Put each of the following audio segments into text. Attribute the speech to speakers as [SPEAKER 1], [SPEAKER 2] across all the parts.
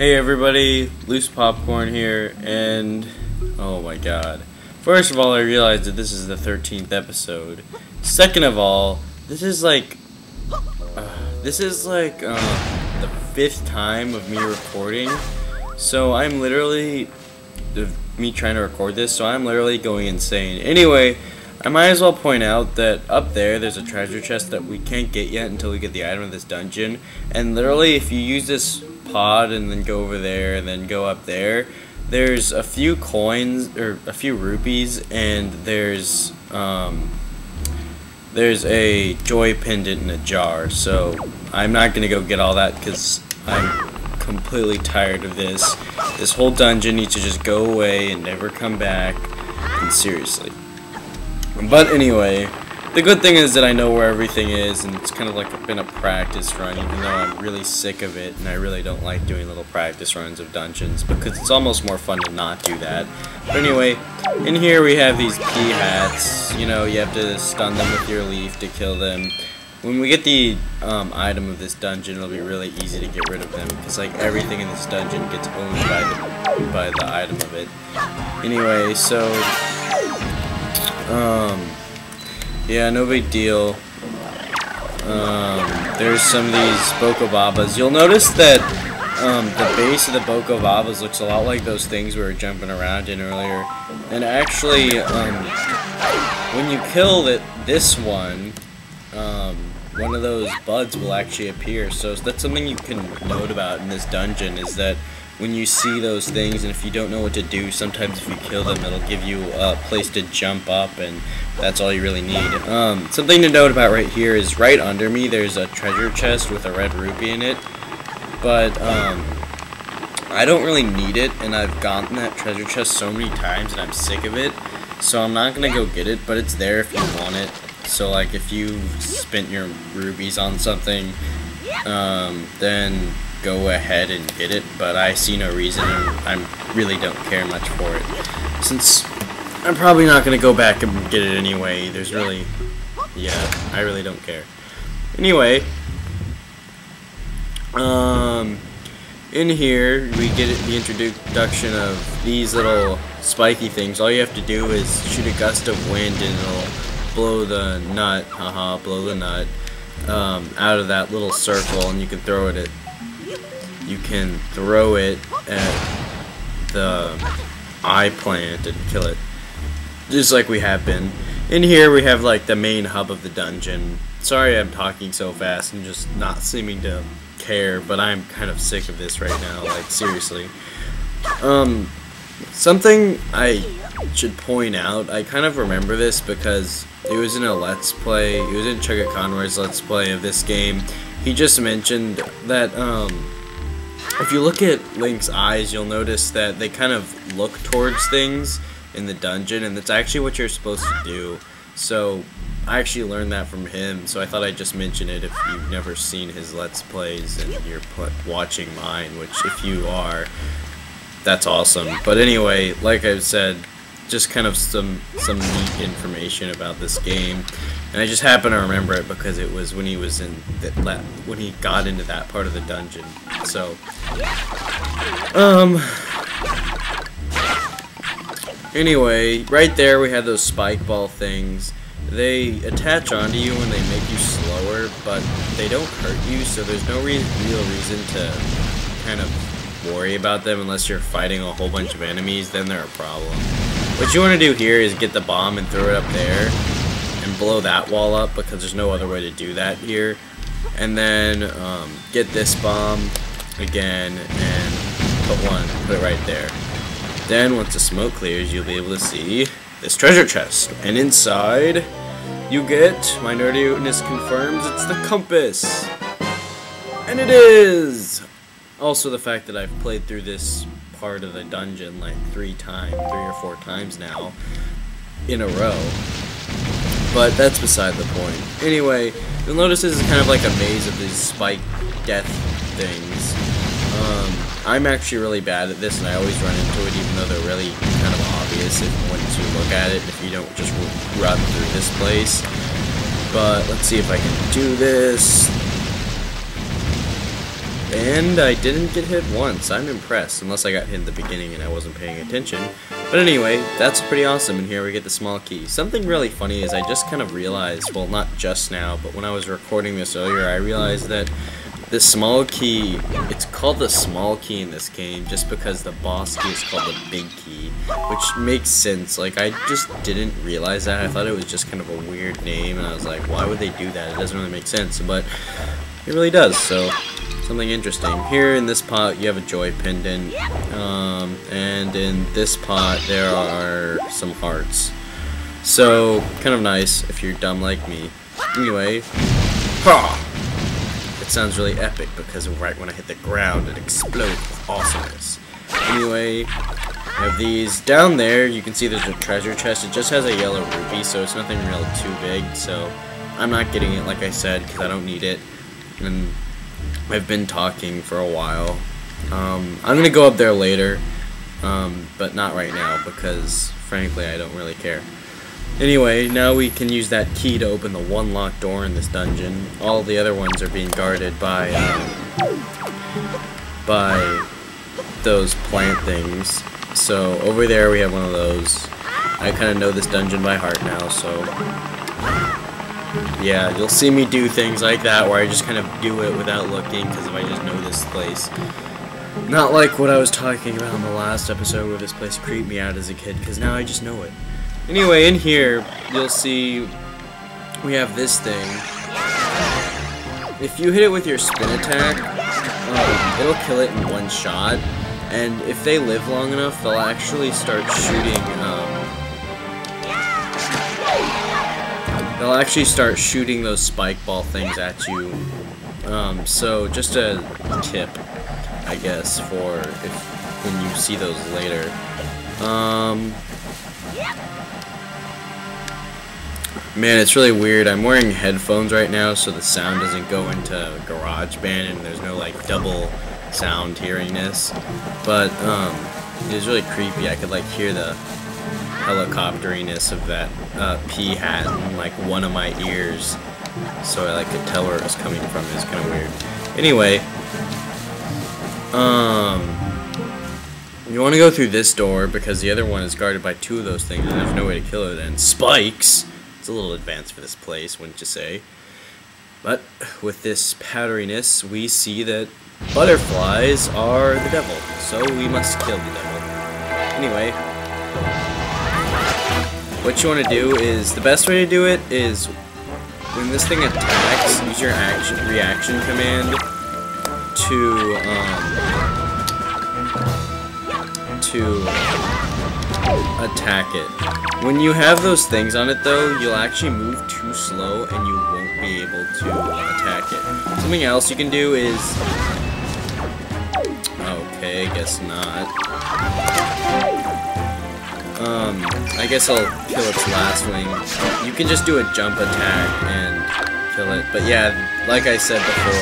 [SPEAKER 1] Hey everybody, Loose Popcorn here, and oh my god. First of all, I realized that this is the 13th episode. Second of all, this is like the 5th time of me recording. So I'm literally trying to record this, so I'm literally going insane. Anyway, I might as well point out that up there's a treasure chest that we can't get yet until we get the item of this dungeon. And literally, if you use this pod and then go over there and then go up there's a few coins or a few rupees, and there's a joy pendant in a jar. So I'm not gonna go get all that because I'm completely tired of this. This whole dungeon needs to just go away and never come back. And seriously. But anyway, the good thing is that I know where everything is, and it's kind of like been a practice run, even though I'm really sick of it, and I really don't like doing little practice runs of dungeons, because it's almost more fun to not do that. But anyway, in here we have these pea hats. You know, you have to stun them with your leaf to kill them. When we get the item of this dungeon, it'll be really easy to get rid of them, because like everything in this dungeon gets owned by the item of it. Anyway, so yeah, no big deal. There's some of these Bokobabas. You'll notice that the base of the Bokobabas looks a lot like those things we were jumping around in earlier. And actually, when you kill this one of those buds will actually appear. So that's something you can note about in this dungeon, is that when you see those things, and if you don't know what to do, sometimes if you kill them, it'll give you a place to jump up, and that's all you really need. Something to note about right here is right under me there's a treasure chest with a red rupee in it, but I don't really need it, and I've gotten that treasure chest so many times and I'm sick of it, so I'm not gonna go get it, but it's there if you want it. So like if you spent your rubies on something, then go ahead and get it, but I see no reason, and I really don't care much for it, since I'm probably not going to go back and get it anyway. There's really, yeah, I really don't care. Anyway, in here we get the introduction of these little spiky things. All you have to do is shoot a gust of wind and it'll blow the nut, blow the nut out of that little circle, and you can throw it at the eye plant and kill it, just like we have been. In here we have like the main hub of the dungeon. Sorry I'm talking so fast and just not seeming to care, but I'm kind of sick of this right now, like seriously. Something I should point out, I kind of remember this because it was in a Let's Play, it was in Chugga Conroy's Let's Play of this game. He just mentioned that if you look at Link's eyes, you'll notice that they kind of look towards things in the dungeon, and that's actually what you're supposed to do. So I actually learned that from him, so I thought I'd just mention it if you've never seen his Let's Plays and you're watching mine, which if you are, that's awesome. But anyway, like I said, just kind of some neat information about this game, and I just happen to remember it because it was when he was in when he got into that part of the dungeon. So anyway, right there we have those spike ball things. They attach onto you and they make you slower, but they don't hurt you, so there's no real reason to kind of worry about them unless you're fighting a whole bunch of enemies. Then they're a problem. What you want to do here is get the bomb and throw it up there and blow that wall up, because there's no other way to do that here. And then get this bomb again and put it right there. Then once the smoke clears, you'll be able to see this treasure chest, and inside you get, my nerdiness confirms, it's the compass, and it is also the fact that I've played through this part of the dungeon like 3 or 4 times now in a row, but that's beside the point. Anyway, you'll notice this is kind of like a maze of these spike death things. I'm actually really bad at this, and I always run into it, even though they're really kind of obvious once you look at it, if you don't just run through this place. But let's see if I can do this. and I didn't get hit once. I'm impressed, unless I got hit in the beginning and I wasn't paying attention. But anyway, that's pretty awesome, and here we get the small key. Something really funny is I just kind of realized, well, not just now, but when I was recording this earlier, I realized that the small key, it's called the small key in this game just because the boss key is called the big key, which makes sense. Like, I just didn't realize that. I thought it was just kind of a weird name, and I was like, why would they do that? It doesn't really make sense, but it really does, so something interesting. Here in this pot, you have a joy pendant, and in this pot, there are some hearts. So, kind of nice if you're dumb like me. Anyway, ha! It sounds really epic because right when I hit the ground, it explodes with awesomeness. Anyway, I have these. Down there, you can see there's a treasure chest. It just has a yellow rupee, so it's nothing real too big, so I'm not getting it, like I said, because I don't need it. And I've been talking for a while. I'm going to go up there later, but not right now, because, frankly, I don't really care. Anyway, now we can use that key to open the one locked door in this dungeon. All the other ones are being guarded by those plant things. So over there we have one of those. I kind of know this dungeon by heart now, so yeah, you'll see me do things like that where I just kind of do it without looking because if I just know this place. Not like what I was talking about in the last episode where this place creeped me out as a kid, because now I just know it. Anyway, in here, you'll see we have this thing. If you hit it with your spin attack, it'll kill it in one shot. And if they live long enough, they'll actually start shooting, those spike ball things at you. So just a tip, I guess, for when you see those later. Man, it's really weird. I'm wearing headphones right now, so the sound doesn't go into GarageBand, and there's no like double sound heariness. But it was really creepy. I could like hear the helicopteriness of that pea hat in like one of my ears, so I like could tell where it was coming from. It's kind of weird. Anyway, you want to go through this door because the other one is guarded by two of those things, and there's no way to kill it. And spikes. It's a little advanced for this place, wouldn't you say? But with this powderiness, we see that butterflies are the devil, so we must kill the devil. Anyway, what you want to do is, the best way to do it is, when this thing attacks, use your reaction command to attack it. When you have those things on it though, you'll actually move too slow and you won't be able to attack it. Something else you can do is... okay, I guess not. I guess I'll kill its last wing. You can just do a jump attack and kill it. But yeah, like I said before,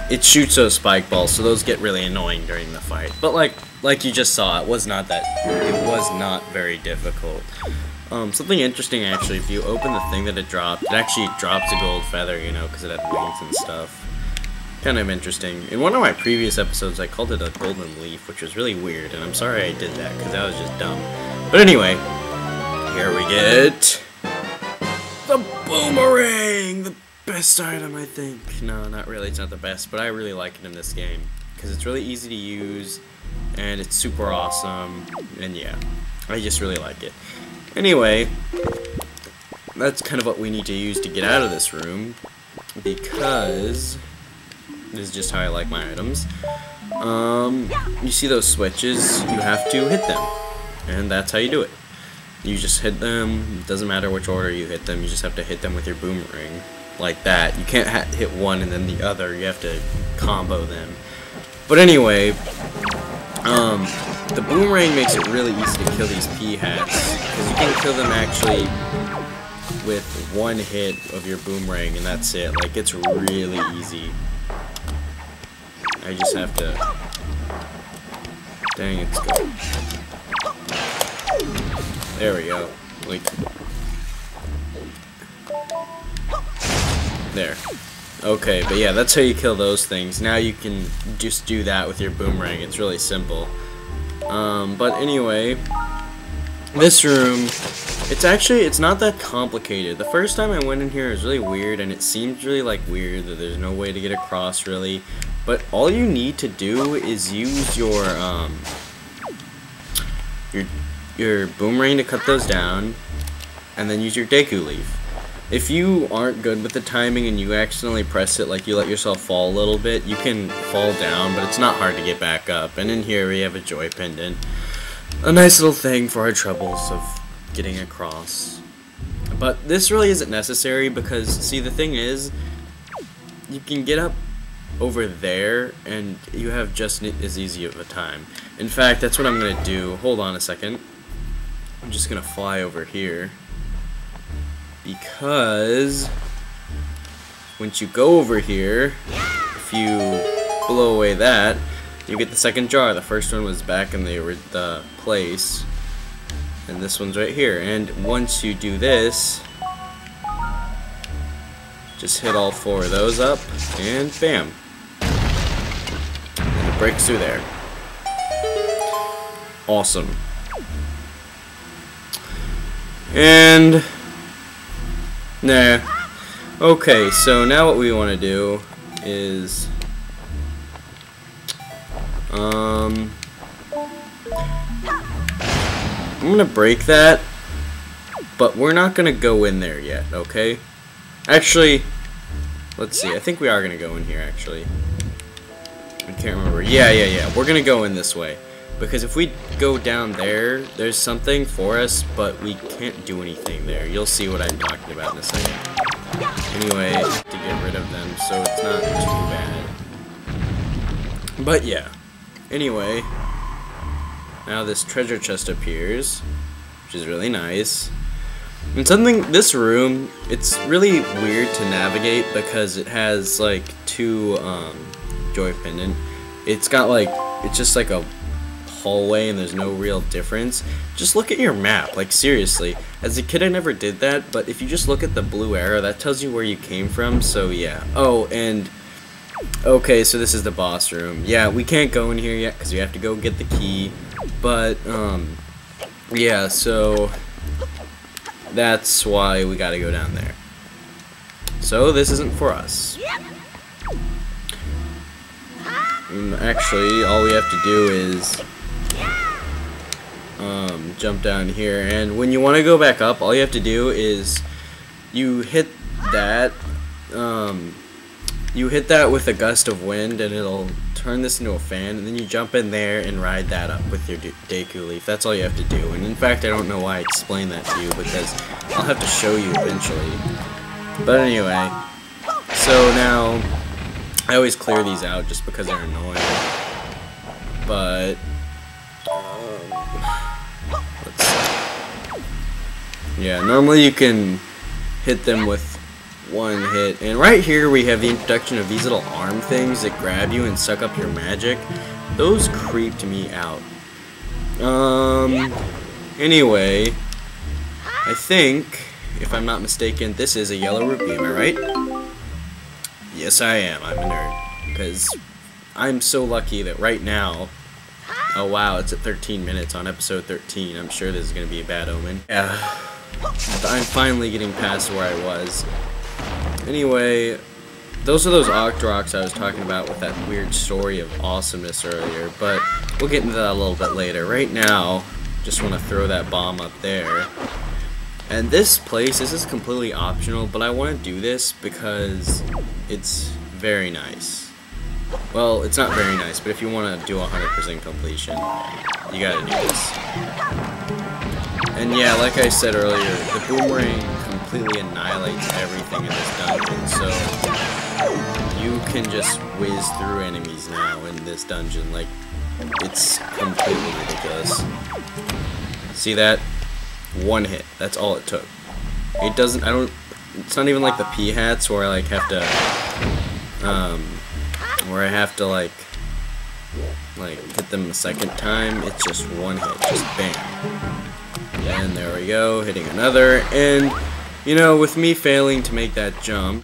[SPEAKER 1] it shoots those spike balls, so those get really annoying during the fight. But like you just saw, it was not very difficult. Something interesting actually, if you open the thing that it dropped, it actually drops a gold feather, you know, because it had wings and stuff. Kind of interesting. In one of my previous episodes, I called it a golden leaf, which was really weird, and I'm sorry I did that, because that was just dumb. But anyway, here we get the boomerang! The best item, I think. No, not really. It's not the best, but I really like it in this game because it's really easy to use and it's super awesome. And yeah, I just really like it. Anyway, that's kind of what we need to use to get out of this room because this is just how I like my items. You see those switches? You have to hit them, and that's how you do it. You just hit them. It doesn't matter which order you hit them. You just have to hit them with your boomerang. Like that. You can't hit one and then the other. You have to combo them. But anyway, the boomerang makes it really easy to kill these pea hats, because you can kill them actually with one hit of your boomerang and that's it. Like, it's really easy. I just have to... dang, it's good. There we go. Like... There. Okay, but yeah, that's how you kill those things. Now you can just do that with your boomerang. It's really simple. But anyway, this room, it's not that complicated. The first time I went in here, it was really weird, and it seemed really like weird that there's no way to get across really. But all you need to do is use your boomerang to cut those down, and then use your Deku Leaf. If you aren't good with the timing and you accidentally press it, like you let yourself fall a little bit, you can fall down, but it's not hard to get back up. And in here we have a joy pendant. A nice little thing for our troubles of getting across. But this really isn't necessary because, see, the thing is, you can get up over there and you have just as easy of a time. In fact, that's what I'm going to do. Hold on a second. I'm just going to fly over here. Because once you go over here, if you blow away that, you get the second jar. The first one was back in the place, and this one's right here. And once you do this, just hit all 4 of those up, and bam. And it breaks through there. Awesome. And nah. Okay, so now what we want to do is I'm gonna break that, but we're not gonna go in there yet, okay? Actually, let's see, I think we are gonna go in here actually. I can't remember. Yeah. We're gonna go in this way. Because if we go down there, there's something for us, but we can't do anything there. You'll see what I'm talking about in a second. Anyway, to get rid of them, so it's not too bad. But yeah. Anyway, now this treasure chest appears, which is really nice. And this room, it's really weird to navigate because it has like 2 joy pendant. It's got like, it's just like a hallway and there's no real difference. Just look at your map, like seriously. As a kid I never did that, but if you just look at the blue arrow, that tells you where you came from, so yeah. Oh, and okay, so this is the boss room. Yeah, we can't go in here yet because we have to go get the key, but yeah, so that's why we gotta go down there. So this isn't for us. Actually, all we have to do is jump down here, and when you want to go back up, all you have to do is you hit that with a gust of wind, and it'll turn this into a fan, and then you jump in there and ride that up with your Deku Leaf. That's all you have to do. And in fact, I don't know why I explained that to you, because I'll have to show you eventually. But anyway, so now I always clear these out just because they're annoying. But let's see. Yeah, normally you can hit them with 1 hit. And right here we have the introduction of these little arm things that grab you and suck up your magic. Those creeped me out. Anyway, I think, if I'm not mistaken, this is a yellow rupee, am I right? Yes, I am. I'm a nerd. Because I'm so lucky that right now, oh wow, it's at 13 minutes on episode 13. I'm sure this is going to be a bad omen. Yeah, I'm finally getting past where I was. Anyway, those are those Octoroks I was talking about with that weird story of awesomeness earlier, but we'll get into that a little bit later. Right now, just want to throw that bomb up there. And this is completely optional, but I want to do this because it's very nice. Well, it's not very nice, but if you want to do 100% completion, you gotta do this. And yeah, like I said earlier, the boomerang completely annihilates everything in this dungeon, so you can just whiz through enemies now in this dungeon. Like, it's completely ridiculous. See that? 1 hit. That's all it took. It doesn't, it's not even like the P-hats where I like have to, like hit them a second time. It's just 1 hit, just bam. And there we go, hitting another, and, you know, with me failing to make that jump,